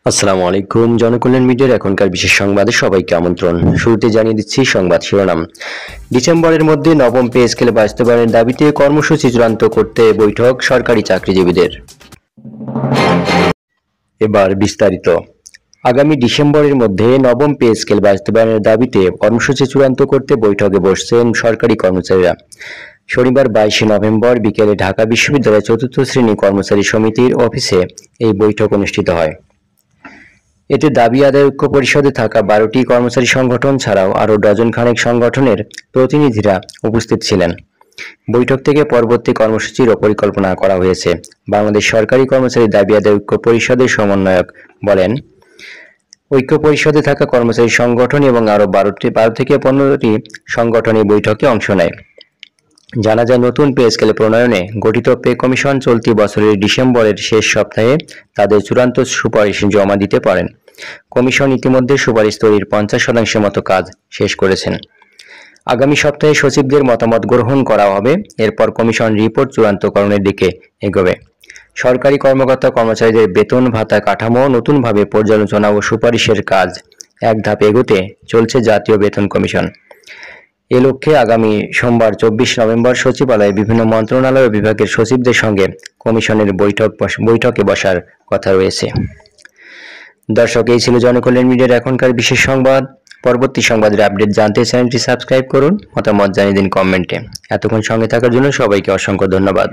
আসসালামু আলাইকুম। জনকল্যাণ মিডিয়ার এখনকার বিশেষ সংবাদে সবাইকে আমন্ত্রণ। শুরুতে জানিয়ে দিচ্ছি সংবাদ শিরোনাম। ডিসেম্বরের মধ্যে নবম পে স্কেল বাস্তবায়নের দাবিতে কর্মসূচি চূড়ান্ত করতে বৈঠক সরকারি চাকরিজীবীদের। এবার বিস্তারিত। আগামী ডিসেম্বরের মধ্যে নবম পে স্কেল বাস্তবায়নের দাবিতে কর্মসূচি চূড়ান্ত করতে বৈঠকে বসছেন সরকারি কর্মচারীরা। শনিবার 22 নভেম্বর বিকেলে ঢাকা বিশ্ববিদ্যালয়ের চতুর্থ শ্রেণী কর্মচারী সমিতির অফিসে এই বৈঠক অনুষ্ঠিত হয়। এতে দাবি আদায় ঐক্য পরিষদে থাকা 12টি কর্মচারী সংগঠন ছাড়াও আরও ডজন খানেক সংগঠনের প্রতিনিধিরা উপস্থিত ছিলেন। বৈঠক থেকে পরবর্তী কর্মসূচির পরিকল্পনা করা হয়েছে। বাংলাদেশ সরকারি কর্মচারী দাবি আদায় ঐক্য পরিষদের সমন্বয়ক বলেন, ঐক্য পরিষদে থাকা কর্মচারী সংগঠন এবং আরও 12 থেকে 15টি সংগঠন এই বৈঠকে অংশ নেয়। জানা যায়, নতুন পে স্কেল প্রণয়নে গঠিত পে কমিশন চলতি বছরের ডিসেম্বরের শেষ সপ্তাহে তাদের চূড়ান্ত সুপারিশ জমা দিতে পারেন। কমিশন ইতিমধ্যে সুপারিশ তৈরির 50% মতো কাজ শেষ করেছেন। আগামী সপ্তাহে সচিবদের মতামত গ্রহণ করা হবে। এরপর কমিশন রিপোর্ট চূড়ান্তকরণের দিকে এগোবে। সরকারি কর্মকর্তা কর্মচারীদের বেতন ভাতা কাঠামো নতুনভাবে পর্যালোচনা ও সুপারিশের কাজ এক ধাপ এগোতে চলছে জাতীয় বেতন কমিশন। এ লক্ষ্যে আগামী সোমবার 24 নভেম্বর সচিবালয়ে বিভিন্ন মন্ত্রণালয় ও বিভাগের সচিবদের সঙ্গে কমিশনের বৈঠকে বসার কথা রয়েছে। দর্শক, এই ছিল জনকল্যাণ মিডিয়ার এখনকার বিশেষ সংবাদ। পরবর্তী সংবাদের আপডেট জানতে চ্যানেলটি সাবস্ক্রাইব করুন, মতামত জানিয়ে দিন কমেন্টে। এতক্ষণ সঙ্গে থাকার জন্য সবাইকে অসংখ্য ধন্যবাদ।